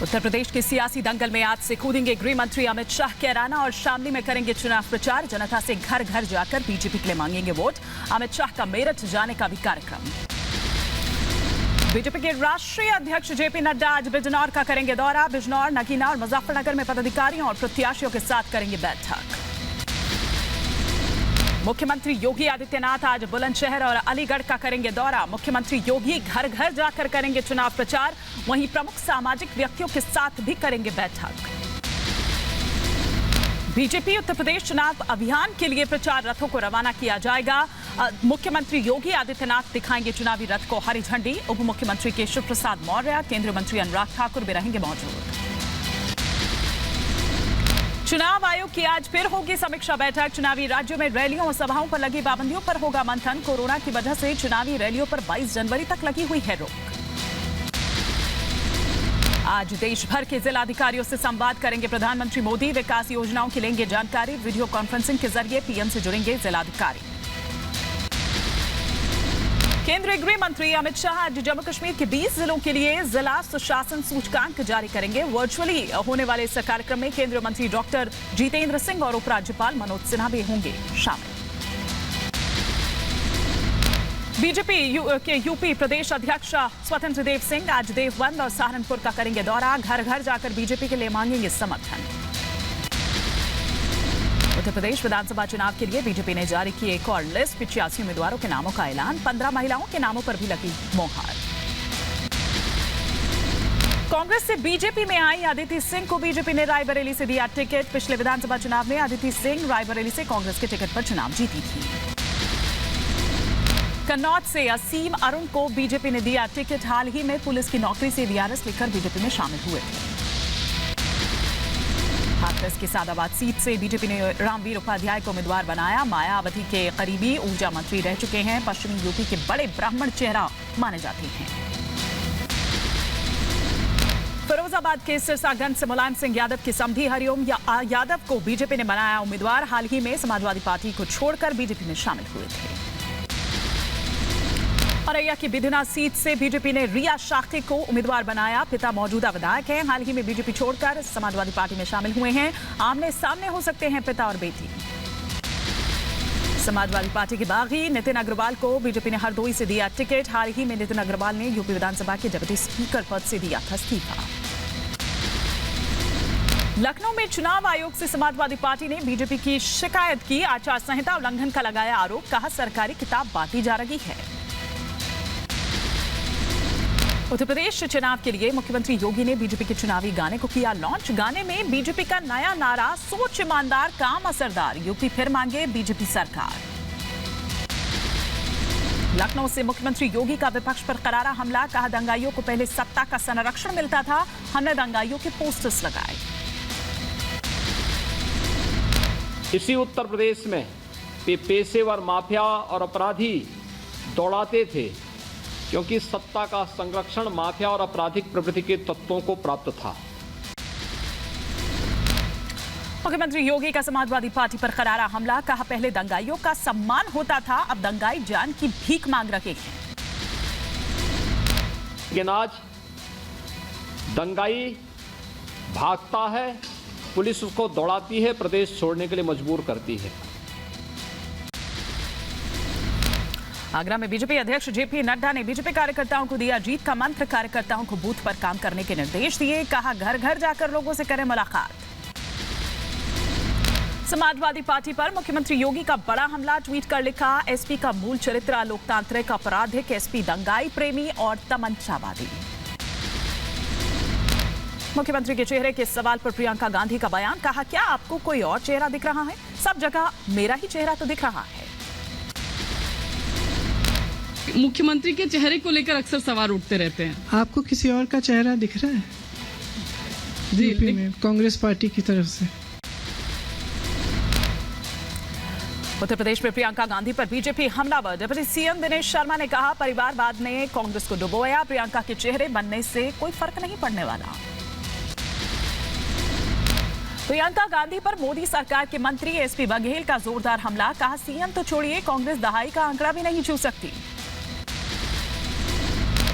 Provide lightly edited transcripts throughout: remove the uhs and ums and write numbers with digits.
उत्तर प्रदेश के सियासी दंगल में आज से कूदेंगे गृह मंत्री अमित शाह। कैराना और शामली में करेंगे चुनाव प्रचार। जनता से घर घर जाकर बीजेपी के लिए मांगेंगे वोट। अमित शाह का मेरठ जाने का भी कार्यक्रम। बीजेपी के राष्ट्रीय अध्यक्ष जेपी नड्डा आज बिजनौर का करेंगे दौरा। बिजनौर, नगीना और मुजफ्फरनगर में पदाधिकारियों और प्रत्याशियों के साथ करेंगे बैठक। मुख्यमंत्री योगी आदित्यनाथ आज बुलंदशहर और अलीगढ़ का करेंगे दौरा। मुख्यमंत्री योगी घर घर जाकर करेंगे चुनाव प्रचार। वहीं प्रमुख सामाजिक व्यक्तियों के साथ भी करेंगे बैठक। बीजेपी उत्तर प्रदेश चुनाव अभियान के लिए प्रचार रथों को रवाना किया जाएगा। मुख्यमंत्री योगी आदित्यनाथ दिखाएंगे चुनावी रथ को हरी झंडी। उप मुख्यमंत्री केशव प्रसाद मौर्य, केंद्रीय मंत्री अनुराग ठाकुर भी रहेंगे मौजूद। चुनाव आयोग की आज फिर होगी समीक्षा बैठक। चुनावी राज्यों में रैलियों और सभाओं पर लगी पाबंदियों पर होगा मंथन। कोरोना की वजह से चुनावी रैलियों पर 22 जनवरी तक लगी हुई है रोक। आज देश भर के जिलाधिकारियों से संवाद करेंगे प्रधानमंत्री मोदी। विकास योजनाओं की लेंगे जानकारी। वीडियो कॉन्फ्रेंसिंग के जरिए पीएम से जुड़ेंगे जिलाधिकारी। केंद्रीय गृह मंत्री अमित शाह आज जम्मू कश्मीर के 20 जिलों के लिए जिला सुशासन सूचकांक जारी करेंगे। वर्चुअली होने वाले इस कार्यक्रम में केंद्रीय मंत्री डॉक्टर जितेंद्र सिंह और उपराज्यपाल मनोज सिन्हा भी होंगे शामिल। बीजेपी के यूपी प्रदेश अध्यक्ष स्वतंत्र देव सिंह आज देवबंद और सहारनपुर का करेंगे दौरा। घर घर जाकर बीजेपी के लिए मांगेंगे समर्थन। उत्तर प्रदेश विधानसभा चुनाव के लिए बीजेपी ने जारी की एक और लिस्ट। 85 उम्मीदवारों के नामों का ऐलान। 15 महिलाओं के नामों पर भी लगी मोहर। कांग्रेस से बीजेपी में आई अदिति सिंह को बीजेपी ने रायबरेली से दिया टिकट। पिछले विधानसभा चुनाव में अदिति सिंह रायबरेली से कांग्रेस के टिकट पर चुनाव जीती थी। कन्नौज से असीम अरुण को बीजेपी ने दिया टिकट। हाल ही में पुलिस की नौकरी से वीआरएस लेकर बीजेपी में शामिल हुए थे। हाथरस की सादाबाद सीट से बीजेपी ने रामवीर उपाध्याय को उम्मीदवार बनाया। मायावती के करीबी ऊर्जा मंत्री रह चुके हैं। पश्चिमी यूपी के बड़े ब्राह्मण चेहरा माने जाते हैं। फिरोजाबाद के सिरसागंज से मुलायम सिंह यादव के समधी हरिओम यादव को बीजेपी ने बनाया उम्मीदवार। हाल ही में समाजवादी पार्टी को छोड़कर बीजेपी में शामिल हुए थे। औरैया की बिधुना सीट से बीजेपी ने रिया शाक्य को उम्मीदवार बनाया। पिता मौजूदा विधायक हैं। हाल ही में बीजेपी छोड़कर समाजवादी पार्टी में शामिल हुए हैं। आमने सामने हो सकते हैं पिता और बेटी। समाजवादी पार्टी के बागी नितिन अग्रवाल को बीजेपी ने हरदोई से दिया टिकट। हाल ही में नितिन अग्रवाल ने यूपी विधानसभा के डिप्टी स्पीकर पद से दिया था इस्तीफा। लखनऊ में चुनाव आयोग से समाजवादी पार्टी ने बीजेपी की शिकायत की। आचार संहिता उल्लंघन का लगाया आरोप। कहा सरकारी किताब बांटी जा रही है। उत्तर प्रदेश चुनाव के लिए मुख्यमंत्री योगी ने बीजेपी के चुनावी गाने को किया लॉन्च। गाने में बीजेपी का नया नारा, सोच ईमानदार काम असरदार, यूपी फिर मांगे बीजेपी सरकार। लखनऊ से मुख्यमंत्री योगी का विपक्ष पर करारा हमला। कहा दंगाइयों को पहले सत्ता का संरक्षण मिलता था, हमने दंगाइयों के पोस्टर्स लगाए। इसी उत्तर प्रदेश में पेशेवर माफिया और अपराधी दौड़ाते थे, क्योंकि सत्ता का संरक्षण माफिया और आपराधिक प्रवृत्ति के तत्वों को प्राप्त था। मुख्यमंत्री योगी का समाजवादी पार्टी पर करारा हमला। कहा पहले दंगाइयों का सम्मान होता था, अब दंगाई जान की भीख मांग रहे हैं। लेकिन आज दंगाई भागता है, पुलिस उसको दौड़ाती है, प्रदेश छोड़ने के लिए मजबूर करती है। आगरा में बीजेपी अध्यक्ष जेपी नड्डा ने बीजेपी कार्यकर्ताओं को दिया जीत का मंत्र। कार्यकर्ताओं को बूथ पर काम करने के निर्देश दिए। कहा घर घर जाकर लोगों से करें मुलाकात। समाजवादी पार्टी पर मुख्यमंत्री योगी का बड़ा हमला। ट्वीट कर लिखा, एसपी का मूल चरित्र लोकतांत्रिक, आपराधिक, एसपी दंगाई प्रेमी और तमंचावादी। मुख्यमंत्री के चेहरे के सवाल पर प्रियंका गांधी का बयान। कहा क्या आपको कोई और चेहरा दिख रहा है? सब जगह मेरा ही चेहरा तो दिख रहा है। मुख्यमंत्री के चेहरे को लेकर अक्सर सवाल उठते रहते हैं। आपको किसी और का चेहरा दिख रहा है? यूपी में कांग्रेस पार्टी की तरफ से। उत्तर प्रदेश में प्रियंका गांधी पर बीजेपी हमलावर। डिप्टी सीएम दिनेश शर्मा ने कहा परिवारवाद ने कांग्रेस को डुबोया। प्रियंका के चेहरे बनने से कोई फर्क नहीं पड़ने वाला। प्रियंका गांधी पर मोदी सरकार के मंत्री एसपी बघेल का जोरदार हमला। कहा सीएम तो छोड़िए, कांग्रेस दहाई का आंकड़ा भी नहीं छू सकती।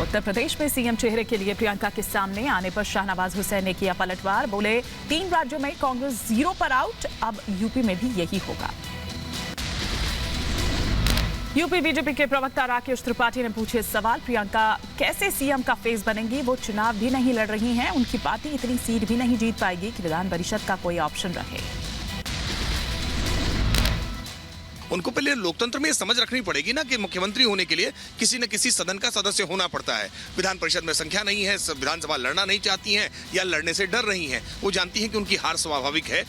उत्तर प्रदेश में सीएम चेहरे के लिए प्रियंका के सामने आने पर शाहनवाज हुसैन ने किया पलटवार। बोले 3 राज्यों में कांग्रेस 0 पर आउट, अब यूपी में भी यही होगा। यूपी बीजेपी के प्रवक्ता राकेश त्रिपाठी ने पूछे सवाल, प्रियंका कैसे सीएम का फेस बनेंगी? वो चुनाव भी नहीं लड़ रही हैं, उनकी पार्टी इतनी सीट भी नहीं जीत पाएगी कि विधान परिषद का कोई ऑप्शन रहे। उनको पहले लोकतंत्र में समझ रखनी पड़ेगी ना कि मुख्यमंत्री होने के लिए किसी न किसी सदन का सदस्य होना पड़ता है। विधान परिषद में संख्या नहीं है, विधानसभा लड़ना नहीं चाहती हैं या लड़ने से डर रही हैं। वो जानती हैं कि उनकी हार स्वाभाविक है।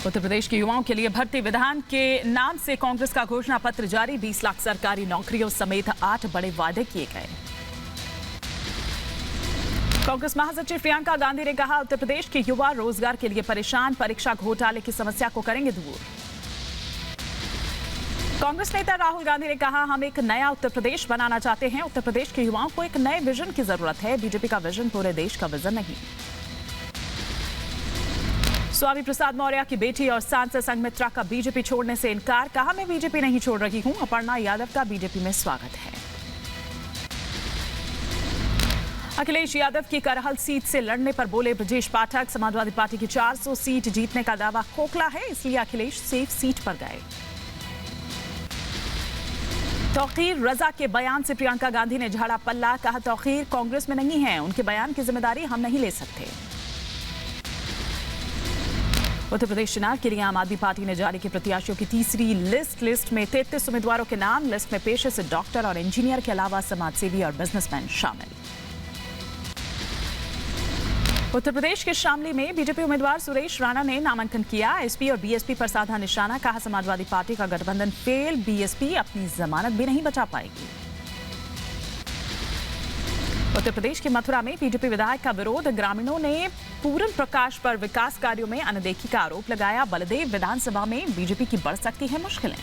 उत्तर प्रदेश के युवाओं के लिए भर्ती विधान के नाम से कांग्रेस का घोषणा पत्र जारी। 20 लाख सरकारी नौकरियों समेत 8 बड़े वादे किए गए। कांग्रेस महासचिव प्रियंका गांधी ने कहा, उत्तर प्रदेश के युवा रोजगार के लिए परेशान, परीक्षा घोटाले की समस्या को करेंगे दूर। कांग्रेस नेता राहुल गांधी ने कहा, हम एक नया उत्तर प्रदेश बनाना चाहते हैं। उत्तर प्रदेश के युवाओं को एक नए विजन की जरूरत है। बीजेपी का विजन पूरे देश का विजन नहीं। स्वामी प्रसाद मौर्य की बेटी और सांसद संघमित्रा का बीजेपी छोड़ने से इनकार। कहा, मैं बीजेपी नहीं छोड़ रही हूं। अपर्णा यादव का बीजेपी में स्वागत है। अखिलेश यादव की करहल सीट से लड़ने पर बोले ब्रजेश पाठक, समाजवादी पार्टी की 400 सीट जीतने का दावा खोखला है, इसलिए अखिलेश सेफ सीट पर गए। तौकीर रजा के बयान से प्रियंका गांधी ने झाड़ा पल्ला। कहा, तौकीर कांग्रेस में नहीं है, उनके बयान की जिम्मेदारी हम नहीं ले सकते। उत्तर प्रदेश चुनाव के लिए आम आदमी पार्टी ने जारी की प्रत्याशियों की तीसरी लिस्ट में 33 उम्मीदवारों के नाम। लिस्ट में पेशे से डॉक्टर और इंजीनियर के अलावा समाजसेवी और बिजनेसमैन शामिल। उत्तर प्रदेश के शामली में बीजेपी उम्मीदवार सुरेश राणा ने नामांकन किया। एसपी और बीएसपी पर साधा निशाना। कहा, समाजवादी पार्टी का गठबंधन फेल, बीएसपी अपनी जमानत भी नहीं बचा पाएगी। उत्तर प्रदेश के मथुरा में बीजेपी विधायक का विरोध। ग्रामीणों ने पूरन प्रकाश पर विकास कार्यों में अनदेखी का आरोप लगाया। बलदेव विधानसभा में बीजेपी की बढ़ सकती है मुश्किलें।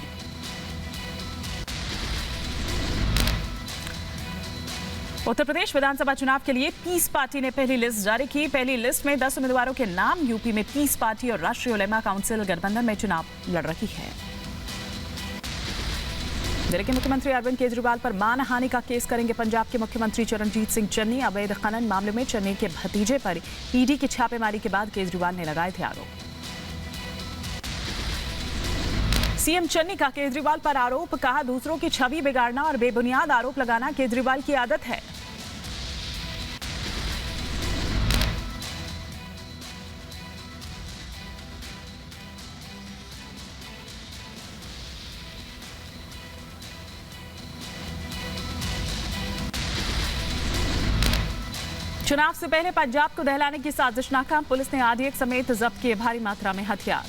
उत्तर प्रदेश विधानसभा चुनाव के लिए पीस पार्टी ने पहली लिस्ट जारी की। पहली लिस्ट में 10 उम्मीदवारों के नाम। यूपी में पीस पार्टी और राष्ट्रीय उलेमा काउंसिल गठबंधन में चुनाव लड़ रही है। दिल्ली के मुख्यमंत्री अरविंद केजरीवाल पर मानहानि का केस करेंगे पंजाब के मुख्यमंत्री चरणजीत सिंह चन्नी। अवैध खनन मामले में चन्नी के भतीजे पर ईडी की छापेमारी के बाद केजरीवाल ने लगाए थे आरोप। सीएम चन्नी का केजरीवाल पर आरोप। कहा, दूसरों की छवि बिगाड़ना और बेबुनियाद आरोप लगाना केजरीवाल की आदत है। चुनाव से पहले पंजाब को दहलाने की साजिश नाकाम। पुलिस ने आरडीएक्स समेत जब्त किए भारी मात्रा में हथियार।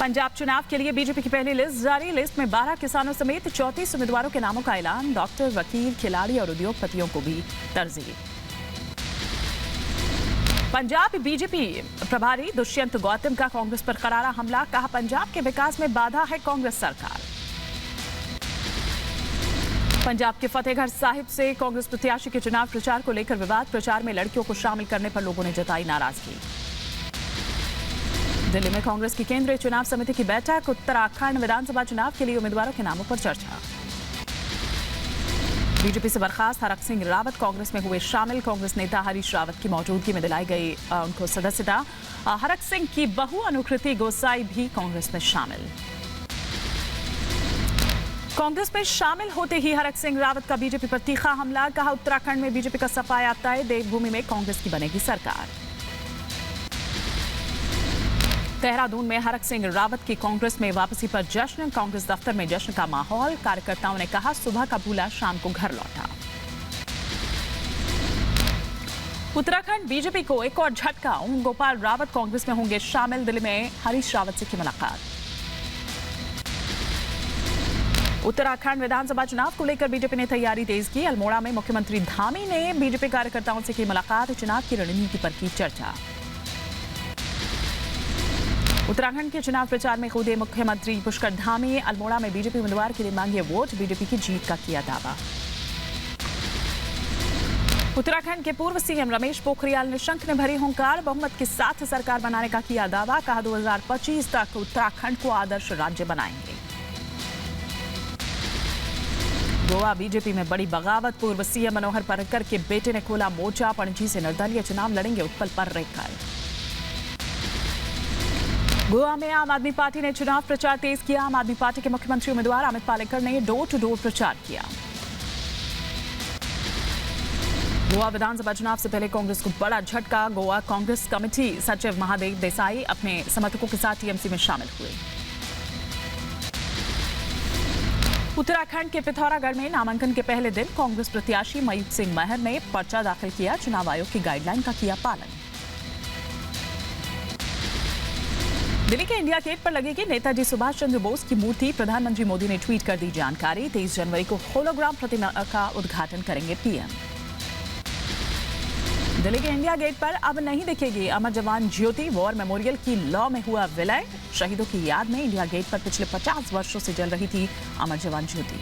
पंजाब चुनाव के लिए बीजेपी की पहली लिस्ट जारी। लिस्ट में 12 किसानों समेत 34 उम्मीदवारों के नामों का ऐलान। डॉक्टर, वकील, खिलाड़ी और उद्योगपतियों को भी तरजीह। पंजाब बीजेपी प्रभारी दुष्यंत गौतम का कांग्रेस पर करारा हमला। कहा, पंजाब के विकास में बाधा है कांग्रेस सरकार। पंजाब के फतेहगढ़ साहिब से कांग्रेस प्रत्याशी के चुनाव प्रचार को लेकर विवाद। प्रचार में लड़कियों को शामिल करने पर लोगों ने जताई नाराजगी। दिल्ली में कांग्रेस की केंद्रीय चुनाव समिति की बैठक। उत्तराखंड विधानसभा चुनाव के लिए उम्मीदवारों के नामों पर चर्चा। बीजेपी से बर्खास्त हरक सिंह रावत कांग्रेस में हुए शामिल। कांग्रेस नेता हरीश रावत की मौजूदगी में दिलाई गई उनको सदस्यता। हरक सिंह की बहू अनुकृति गोसाई भी कांग्रेस में शामिल। कांग्रेस में शामिल होते ही हरक सिंह रावत का बीजेपी पर तीखा हमला। कहा, उत्तराखंड में बीजेपी का सफाया तय, देवभूमि में कांग्रेस की बनेगी सरकार। देहरादून में हरक सिंह रावत की कांग्रेस में वापसी पर जश्न। कांग्रेस दफ्तर में जश्न का माहौल। कार्यकर्ताओं ने कहा, सुबह का भूला शाम को घर लौटा। उत्तराखंड बीजेपी को एक और झटका। ओम गोपाल रावत कांग्रेस में होंगे शामिल। दिल्ली में हरीश रावत से की मुलाकात। उत्तराखंड विधानसभा चुनाव को लेकर बीजेपी ने तैयारी तेज की। अल्मोड़ा में मुख्यमंत्री धामी ने बीजेपी कार्यकर्ताओं से की मुलाकात। चुनाव की रणनीति पर की चर्चा। उत्तराखंड के चुनाव प्रचार में कूदे मुख्यमंत्री पुष्कर धामी। अल्मोड़ा में बीजेपी उम्मीदवार के लिए मांगे वोट। बीजेपी की जीत का किया दावा। उत्तराखंड के पूर्व सीएम रमेश पोखरियाल निशंक ने भरी हुंकार, बहुमत के साथ सरकार बनाने का किया दावा। कहा 2025 तक उत्तराखंड को आदर्श राज्य बनाएंगे। गोवा बीजेपी में बड़ी बगावत, पूर्व सीएम मनोहर पर्रिकर के बेटे ने खोला मोर्चा। पणजी से निर्दलीय चुनाव लड़ेंगे उत्पल पर्रिकर। गोवा में आम आदमी पार्टी ने चुनाव प्रचार तेज किया। आम आदमी पार्टी के मुख्यमंत्री उम्मीदवार अमित पालेकर ने डोर टू डोर प्रचार किया। गोवा विधानसभा चुनाव से पहले कांग्रेस को बड़ा झटका। गोवा कांग्रेस कमेटी सचिव महादेव देसाई अपने समर्थकों के साथ टीएमसी में शामिल हुए। उत्तराखंड के पिथौरागढ़ में नामांकन के पहले दिन कांग्रेस प्रत्याशी मयूख सिंह महर ने पर्चा दाखिल किया। चुनाव आयोग की गाइडलाइन का किया पालन। दिल्ली के इंडिया गेट पर लगेगी नेताजी सुभाष चंद्र बोस की मूर्ति। प्रधानमंत्री मोदी ने ट्वीट कर दी जानकारी। 23 जनवरी को होलोग्राम प्रतिमा का उद्घाटन करेंगे पीएम। दिल्ली के इंडिया गेट पर अब नहीं दिखेगी अमर जवान ज्योति। वॉर मेमोरियल की लॉ में हुआ विलय। शहीदों की याद में इंडिया गेट पर पिछले 50 वर्षों से जल रही थी अमर जवान ज्योति।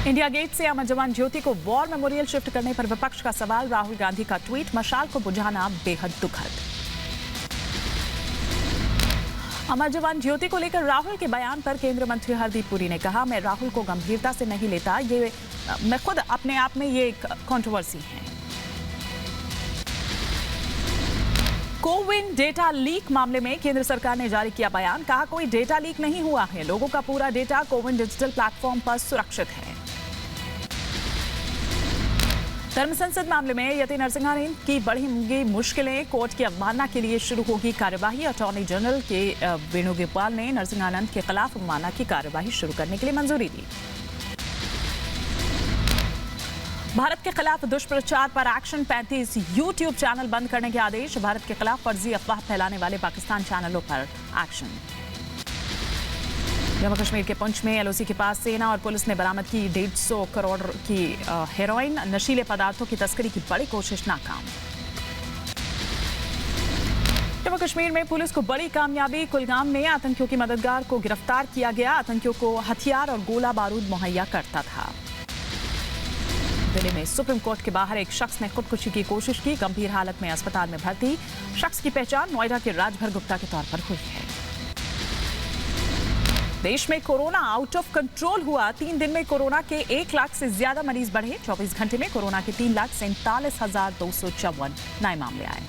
इंडिया गेट से अमर जवान ज्योति को वॉर मेमोरियल शिफ्ट करने पर विपक्ष का सवाल। राहुल गांधी का ट्वीट, मशाल को बुझाना बेहद दुखद। अमर जवान ज्योति को लेकर राहुल के बयान पर केंद्रीय मंत्री हरदीप पुरी ने कहा, मैं राहुल को गंभीरता से नहीं लेता। मैं खुद अपने आप में ये एक कंट्रोवर्सी है। कोविन डेटा लीक मामले में केंद्र सरकार ने जारी किया बयान। कहा, कोई डेटा लीक नहीं हुआ है। लोगों का पूरा डेटा कोविन डिजिटल प्लेटफॉर्म पर सुरक्षित है। धर्म संसद मामले में यति नरसिंहानंद की बढ़ी मुश्किलें। कोर्ट की अवमानना के लिए शुरू होगी कार्यवाही। अटॉर्नी जनरल के वेणुगोपाल ने नरसिंहानंद के खिलाफ अवमानना की कार्यवाही शुरू करने के लिए मंजूरी दी। भारत के खिलाफ दुष्प्रचार पर एक्शन। 35 यूट्यूब चैनल बंद करने के आदेश। भारत के खिलाफ फर्जी अफवाह फैलाने वाले पाकिस्तान चैनलों पर एक्शन। जम्मू कश्मीर के पुंछ में एलओसी के पास सेना और पुलिस ने बरामद की 150 करोड़ की हेरोइन। नशीले पदार्थों की तस्करी की बड़ी कोशिश नाकाम। जम्मू कश्मीर में पुलिस को बड़ी कामयाबी। कुलगाम में आतंकियों की मददगार को गिरफ्तार किया गया। आतंकियों को हथियार और गोला बारूद मुहैया करता था। दिल्ली में सुप्रीम कोर्ट के बाहर एक शख्स ने खुदकुशी की कोशिश की। गंभीर हालत में अस्पताल में भर्ती। शख्स की पहचान नोएडा के राजभर गुप्ता के तौर पर हुई है। देश में कोरोना आउट ऑफ कंट्रोल हुआ। 3 दिन में कोरोना के 1 लाख से ज्यादा मरीज बढ़े। 24 घंटे में कोरोना के 3,47,254 नए मामले आए।